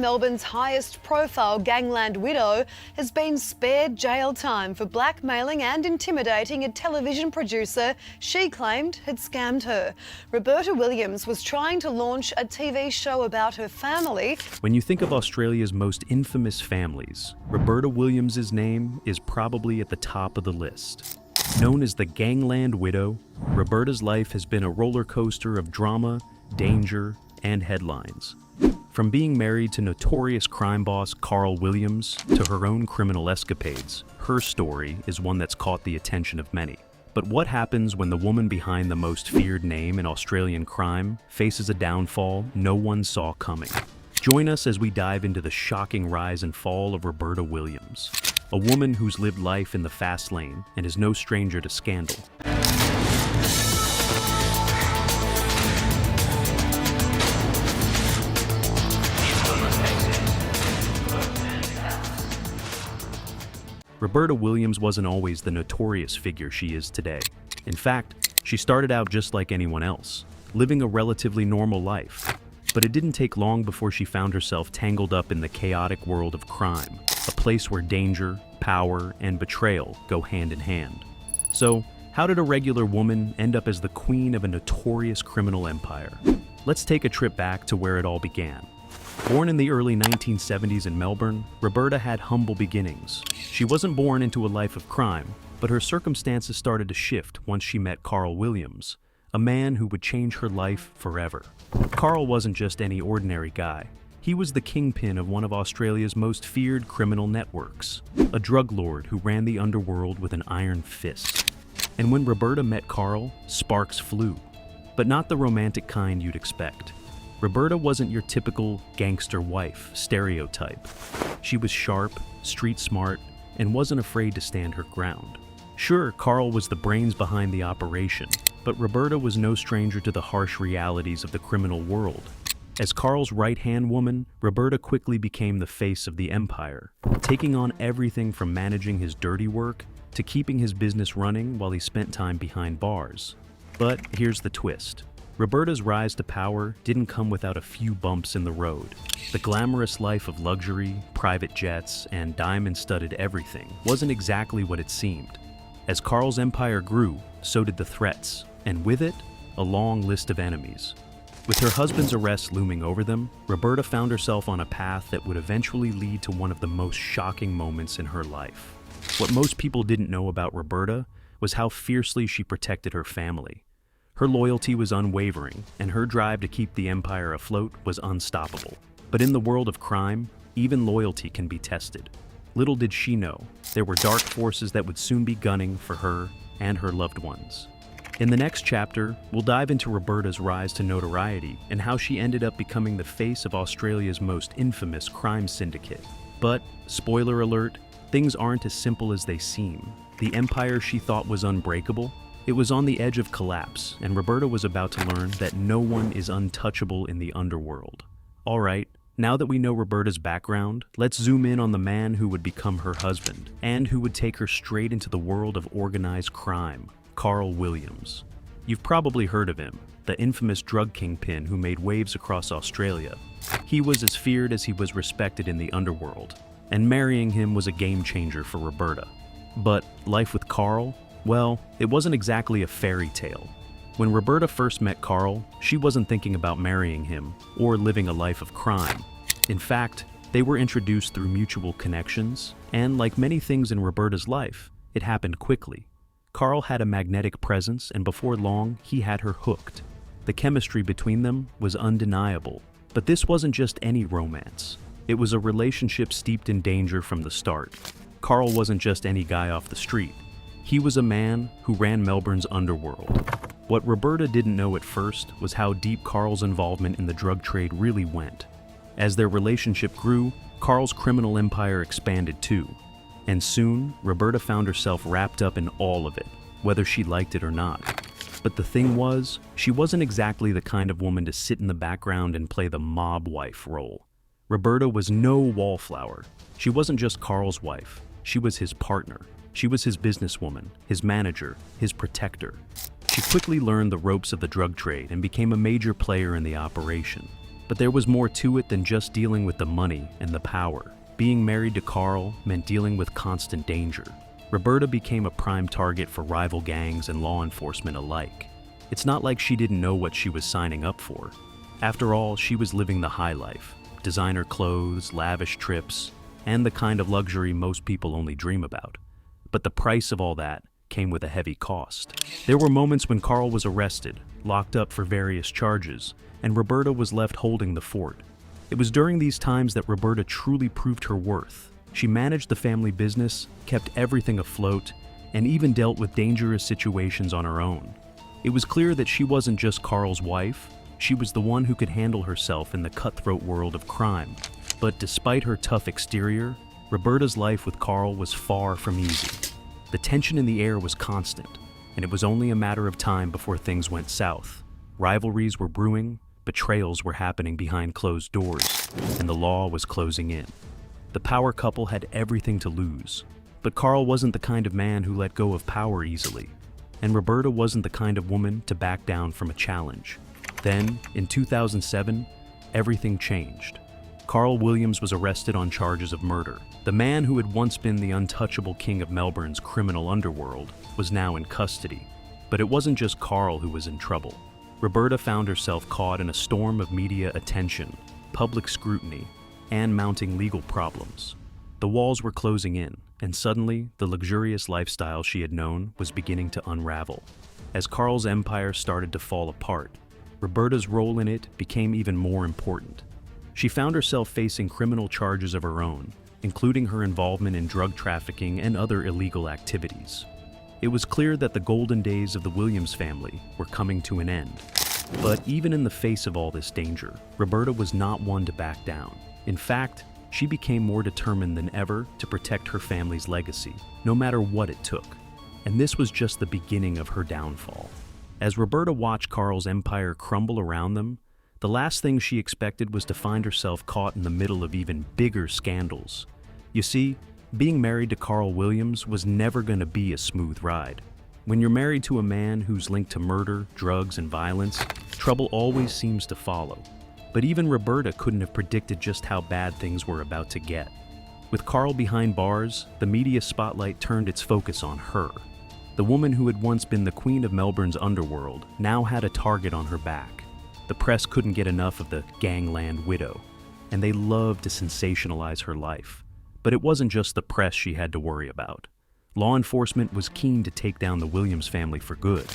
Melbourne's highest-profile gangland widow has been spared jail time for blackmailing and intimidating a television producer she claimed had scammed her. Roberta Williams was trying to launch a TV show about her family. When you think of Australia's most infamous families, Roberta Williams' name is probably at the top of the list. Known as the gangland widow, Roberta's life has been a roller coaster of drama, danger, and headlines. From being married to notorious crime boss Carl Williams to her own criminal escapades, her story is one that's caught the attention of many. But what happens when the woman behind the most feared name in Australian crime faces a downfall no one saw coming? Join us as we dive into the shocking rise and fall of Roberta Williams, a woman who's lived life in the fast lane and is no stranger to scandal. Roberta Williams wasn't always the notorious figure she is today. In fact, she started out just like anyone else, living a relatively normal life. But it didn't take long before she found herself tangled up in the chaotic world of crime, a place where danger, power, and betrayal go hand in hand. So, how did a regular woman end up as the queen of a notorious criminal empire? Let's take a trip back to where it all began. Born in the early 1970s in Melbourne, Roberta had humble beginnings. She wasn't born into a life of crime, but her circumstances started to shift once she met Carl Williams, a man who would change her life forever. Carl wasn't just any ordinary guy. He was the kingpin of one of Australia's most feared criminal networks, a drug lord who ran the underworld with an iron fist. And when Roberta met Carl, sparks flew, but not the romantic kind you'd expect. Roberta wasn't your typical gangster wife stereotype. She was sharp, street smart, and wasn't afraid to stand her ground. Sure, Carl was the brains behind the operation, but Roberta was no stranger to the harsh realities of the criminal world. As Carl's right-hand woman, Roberta quickly became the face of the empire, taking on everything from managing his dirty work to keeping his business running while he spent time behind bars. But here's the twist. Roberta's rise to power didn't come without a few bumps in the road. The glamorous life of luxury, private jets, and diamond-studded everything wasn't exactly what it seemed. As Carl's empire grew, so did the threats, and with it, a long list of enemies. With her husband's arrest looming over them, Roberta found herself on a path that would eventually lead to one of the most shocking moments in her life. What most people didn't know about Roberta was how fiercely she protected her family. Her loyalty was unwavering, and her drive to keep the empire afloat was unstoppable. But in the world of crime, even loyalty can be tested. Little did she know, there were dark forces that would soon be gunning for her and her loved ones. In the next chapter, we'll dive into Roberta's rise to notoriety and how she ended up becoming the face of Australia's most infamous crime syndicate. But, spoiler alert, things aren't as simple as they seem. The empire she thought was unbreakable, it was on the edge of collapse, and Roberta was about to learn that no one is untouchable in the underworld. Alright, now that we know Roberta's background, let's zoom in on the man who would become her husband, and who would take her straight into the world of organized crime, Carl Williams. You've probably heard of him, the infamous drug kingpin who made waves across Australia. He was as feared as he was respected in the underworld, and marrying him was a game changer for Roberta. But life with Carl? Well, it wasn't exactly a fairy tale. When Roberta first met Carl, she wasn't thinking about marrying him or living a life of crime. In fact, they were introduced through mutual connections, and like many things in Roberta's life, it happened quickly. Carl had a magnetic presence, and before long, he had her hooked. The chemistry between them was undeniable. But this wasn't just any romance. It was a relationship steeped in danger from the start. Carl wasn't just any guy off the street. He was a man who ran Melbourne's underworld. What Roberta didn't know at first was how deep Carl's involvement in the drug trade really went. As their relationship grew, Carl's criminal empire expanded too. And soon, Roberta found herself wrapped up in all of it, whether she liked it or not. But the thing was, she wasn't exactly the kind of woman to sit in the background and play the mob wife role. Roberta was no wallflower. She wasn't just Carl's wife. She was his partner. She was his businesswoman, his manager, his protector. She quickly learned the ropes of the drug trade and became a major player in the operation. But there was more to it than just dealing with the money and the power. Being married to Carl meant dealing with constant danger. Roberta became a prime target for rival gangs and law enforcement alike. It's not like she didn't know what she was signing up for. After all, she was living the high life. Designer clothes, lavish trips, and the kind of luxury most people only dream about. But the price of all that came with a heavy cost. There were moments when Carl was arrested, locked up for various charges, and Roberta was left holding the fort. It was during these times that Roberta truly proved her worth. She managed the family business, kept everything afloat, and even dealt with dangerous situations on her own. It was clear that she wasn't just Carl's wife, she was the one who could handle herself in the cutthroat world of crime. But despite her tough exterior, Roberta's life with Carl was far from easy. The tension in the air was constant, and it was only a matter of time before things went south. Rivalries were brewing, betrayals were happening behind closed doors, and the law was closing in. The power couple had everything to lose, but Carl wasn't the kind of man who let go of power easily, and Roberta wasn't the kind of woman to back down from a challenge. Then, in 2007, everything changed. Carl Williams was arrested on charges of murder. The man who had once been the untouchable king of Melbourne's criminal underworld was now in custody. But it wasn't just Carl who was in trouble. Roberta found herself caught in a storm of media attention, public scrutiny, and mounting legal problems. The walls were closing in, and suddenly, the luxurious lifestyle she had known was beginning to unravel. As Carl's empire started to fall apart, Roberta's role in it became even more important. She found herself facing criminal charges of her own, including her involvement in drug trafficking and other illegal activities. It was clear that the golden days of the Williams family were coming to an end. But even in the face of all this danger, Roberta was not one to back down. In fact, she became more determined than ever to protect her family's legacy, no matter what it took. And this was just the beginning of her downfall. As Roberta watched Carl's empire crumble around them, the last thing she expected was to find herself caught in the middle of even bigger scandals. You see, being married to Carl Williams was never going to be a smooth ride. When you're married to a man who's linked to murder, drugs, and violence, trouble always seems to follow. But even Roberta couldn't have predicted just how bad things were about to get. With Carl behind bars, the media spotlight turned its focus on her. The woman who had once been the queen of Melbourne's underworld now had a target on her back. The press couldn't get enough of the gangland widow, and they loved to sensationalize her life. But it wasn't just the press she had to worry about. Law enforcement was keen to take down the Williams family for good,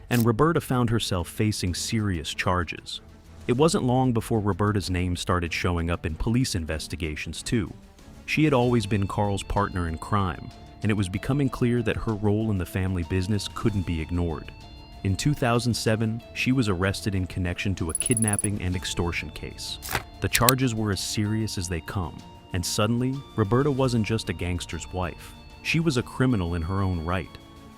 and Roberta found herself facing serious charges. It wasn't long before Roberta's name started showing up in police investigations too. She had always been Carl's partner in crime, and it was becoming clear that her role in the family business couldn't be ignored. In 2007, she was arrested in connection to a kidnapping and extortion case. The charges were as serious as they come, and suddenly, Roberta wasn't just a gangster's wife. She was a criminal in her own right.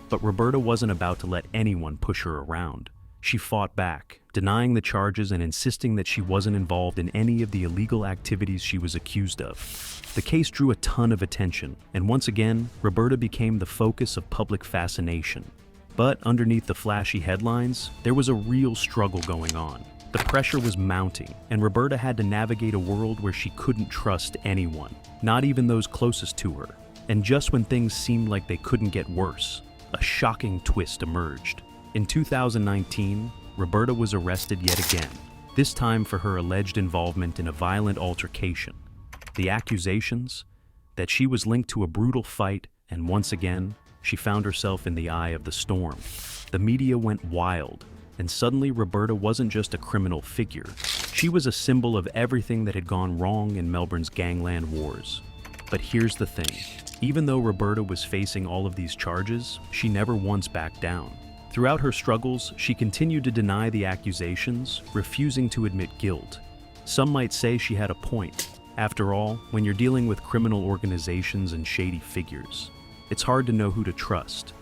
But Roberta wasn't about to let anyone push her around. She fought back, denying the charges and insisting that she wasn't involved in any of the illegal activities she was accused of. The case drew a ton of attention, and once again, Roberta became the focus of public fascination. But underneath the flashy headlines, there was a real struggle going on. The pressure was mounting, and Roberta had to navigate a world where she couldn't trust anyone, not even those closest to her. And just when things seemed like they couldn't get worse, a shocking twist emerged. In 2019, Roberta was arrested yet again, this time for her alleged involvement in a violent altercation. The accusations? That she was linked to a brutal fight, and once again, she found herself in the eye of the storm. The media went wild, and suddenly Roberta wasn't just a criminal figure. She was a symbol of everything that had gone wrong in Melbourne's gangland wars. But here's the thing. Even though Roberta was facing all of these charges, she never once backed down. Throughout her struggles, she continued to deny the accusations, refusing to admit guilt. Some might say she had a point. After all, when you're dealing with criminal organizations and shady figures, it's hard to know who to trust.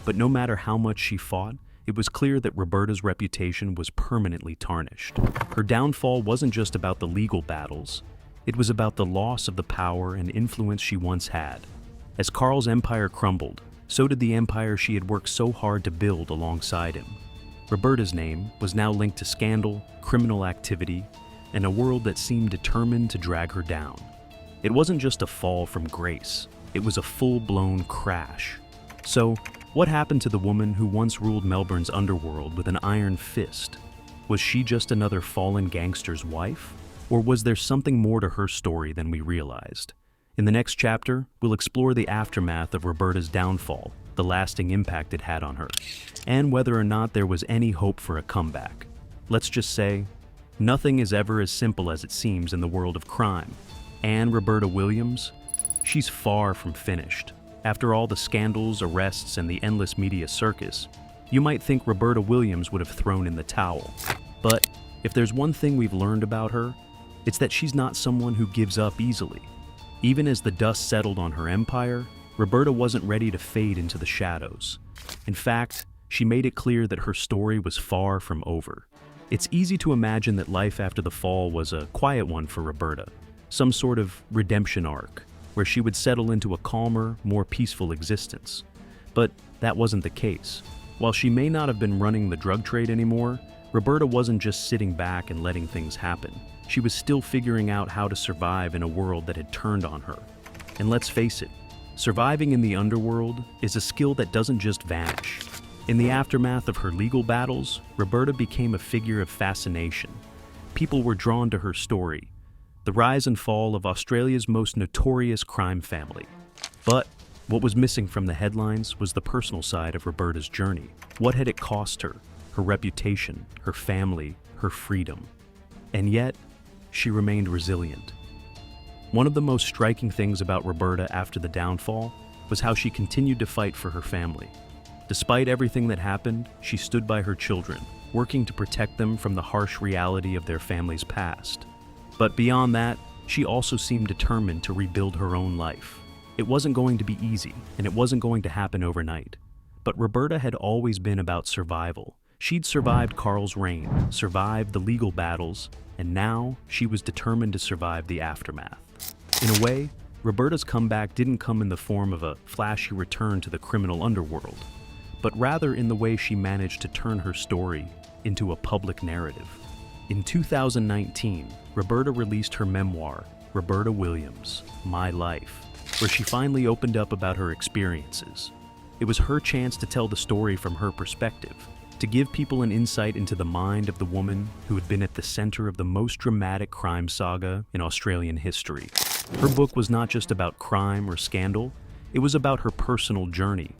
But no matter how much she fought, it was clear that Roberta's reputation was permanently tarnished. Her downfall wasn't just about the legal battles, it was about the loss of the power and influence she once had. As Carl's empire crumbled, so did the empire she had worked so hard to build alongside him. Roberta's name was now linked to scandal, criminal activity, and a world that seemed determined to drag her down. It wasn't just a fall from grace, it was a full-blown crash. So, what happened to the woman who once ruled Melbourne's underworld with an iron fist? Was she just another fallen gangster's wife? Or was there something more to her story than we realized? In the next chapter, we'll explore the aftermath of Roberta's downfall, the lasting impact it had on her, and whether or not there was any hope for a comeback. Let's just say, nothing is ever as simple as it seems in the world of crime. And Roberta Williams? She's far from finished. After all the scandals, arrests, and the endless media circus, you might think Roberta Williams would have thrown in the towel. But if there's one thing we've learned about her, it's that she's not someone who gives up easily. Even as the dust settled on her empire, Roberta wasn't ready to fade into the shadows. In fact, she made it clear that her story was far from over. It's easy to imagine that life after the fall was a quiet one for Roberta, some sort of redemption arc, where she would settle into a calmer, more peaceful existence. But that wasn't the case. While she may not have been running the drug trade anymore, Roberta wasn't just sitting back and letting things happen. She was still figuring out how to survive in a world that had turned on her. And let's face it, surviving in the underworld is a skill that doesn't just vanish. In the aftermath of her legal battles, Roberta became a figure of fascination. People were drawn to her story, the rise and fall of Australia's most notorious crime family. But what was missing from the headlines was the personal side of Roberta's journey. What had it cost her? Her reputation, her family, her freedom. And yet, she remained resilient. One of the most striking things about Roberta after the downfall was how she continued to fight for her family. Despite everything that happened, she stood by her children, working to protect them from the harsh reality of their family's past. But beyond that, she also seemed determined to rebuild her own life. It wasn't going to be easy, and it wasn't going to happen overnight. But Roberta had always been about survival. She'd survived Carl's reign, survived the legal battles, and now she was determined to survive the aftermath. In a way, Roberta's comeback didn't come in the form of a flashy return to the criminal underworld, but rather in the way she managed to turn her story into a public narrative. In 2019, Roberta released her memoir, Roberta Williams, My Life, where she finally opened up about her experiences. It was her chance to tell the story from her perspective, to give people an insight into the mind of the woman who had been at the center of the most dramatic crime saga in Australian history. Her book was not just about crime or scandal, it was about her personal journey.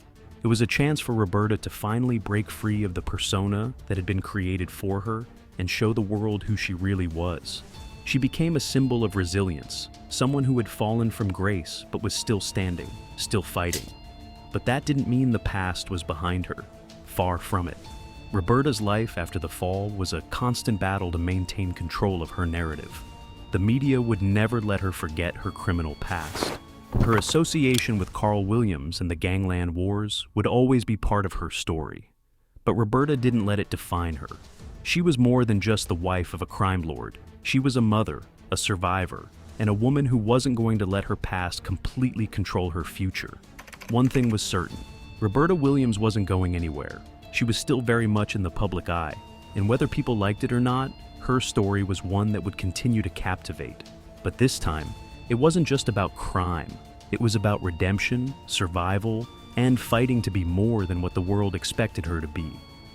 It was a chance for Roberta to finally break free of the persona that had been created for her and show the world who she really was. She became a symbol of resilience, someone who had fallen from grace but was still standing, still fighting. But that didn't mean the past was behind her. Far from it. Roberta's life after the fall was a constant battle to maintain control of her narrative. The media would never let her forget her criminal past. Her association with Carl Williams and the gangland wars would always be part of her story. But Roberta didn't let it define her. She was more than just the wife of a crime lord. She was a mother, a survivor, and a woman who wasn't going to let her past completely control her future. One thing was certain, Roberta Williams wasn't going anywhere. She was still very much in the public eye, and whether people liked it or not, her story was one that would continue to captivate. But this time, it wasn't just about crime. It was about redemption, survival, and fighting to be more than what the world expected her to be.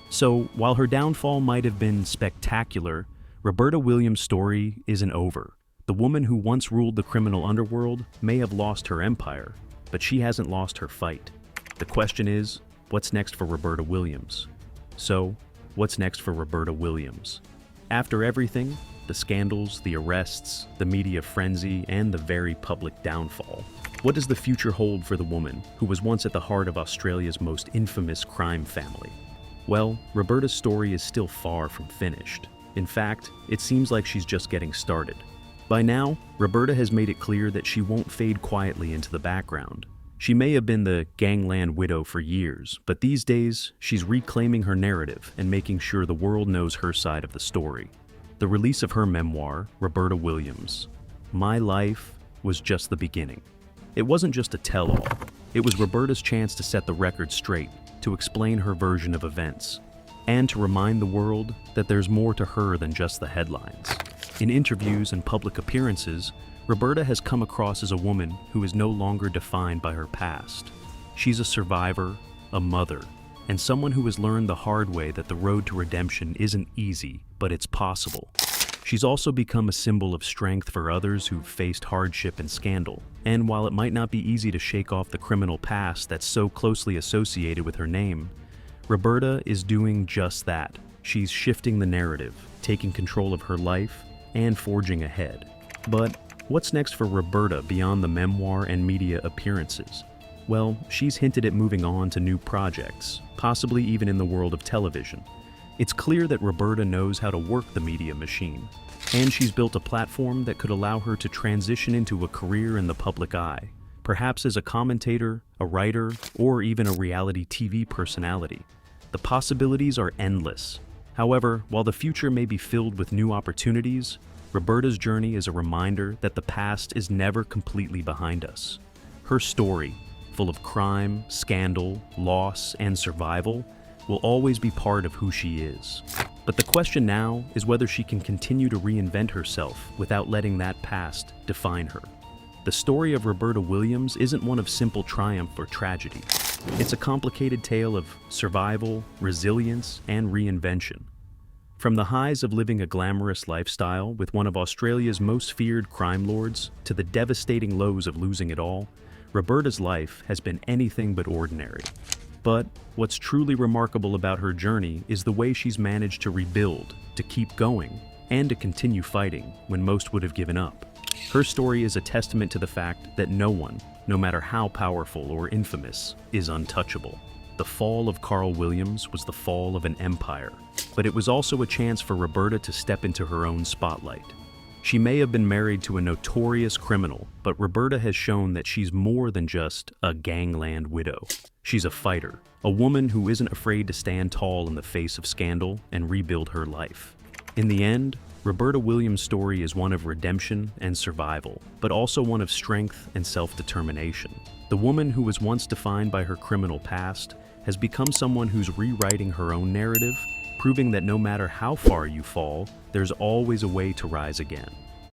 So, while her downfall might have been spectacular, Roberta Williams' story isn't over. The woman who once ruled the criminal underworld may have lost her empire, but she hasn't lost her fight. The question is, what's next for Roberta Williams? So, what's next for Roberta Williams? After everything, the scandals, the arrests, the media frenzy, and the very public downfall, what does the future hold for the woman who was once at the heart of Australia's most infamous crime family? Well, Roberta's story is still far from finished. In fact, it seems like she's just getting started. By now, Roberta has made it clear that she won't fade quietly into the background. She may have been the gangland widow for years, but these days, she's reclaiming her narrative and making sure the world knows her side of the story. The release of her memoir, Roberta Williams, My Life, was just the beginning. It wasn't just a tell-all. It was Roberta's chance to set the record straight, to explain her version of events, and to remind the world that there's more to her than just the headlines. In interviews and public appearances, Roberta has come across as a woman who is no longer defined by her past. She's a survivor, a mother, and someone who has learned the hard way that the road to redemption isn't easy, but it's possible. She's also become a symbol of strength for others who've faced hardship and scandal. And while it might not be easy to shake off the criminal past that's so closely associated with her name, Roberta is doing just that. She's shifting the narrative, taking control of her life, and forging ahead. But what's next for Roberta beyond the memoir and media appearances? Well, she's hinted at moving on to new projects, possibly even in the world of television. It's clear that Roberta knows how to work the media machine, and she's built a platform that could allow her to transition into a career in the public eye, perhaps as a commentator, a writer, or even a reality TV personality. The possibilities are endless. However, while the future may be filled with new opportunities, Roberta's journey is a reminder that the past is never completely behind us. Her story, full of crime, scandal, loss, and survival, will always be part of who she is. But the question now is whether she can continue to reinvent herself without letting that past define her. The story of Roberta Williams isn't one of simple triumph or tragedy. It's a complicated tale of survival, resilience, and reinvention. From the highs of living a glamorous lifestyle with one of Australia's most feared crime lords to the devastating lows of losing it all, Roberta's life has been anything but ordinary. But what's truly remarkable about her journey is the way she's managed to rebuild, to keep going, and to continue fighting when most would have given up. Her story is a testament to the fact that no one, no matter how powerful or infamous, is untouchable. The fall of Carl Williams was the fall of an empire, but it was also a chance for Roberta to step into her own spotlight. She may have been married to a notorious criminal, but Roberta has shown that she's more than just a gangland widow. She's a fighter, a woman who isn't afraid to stand tall in the face of scandal and rebuild her life. In the end, Roberta Williams' story is one of redemption and survival, but also one of strength and self-determination. The woman who was once defined by her criminal past has become someone who's rewriting her own narrative, proving that no matter how far you fall, there's always a way to rise again.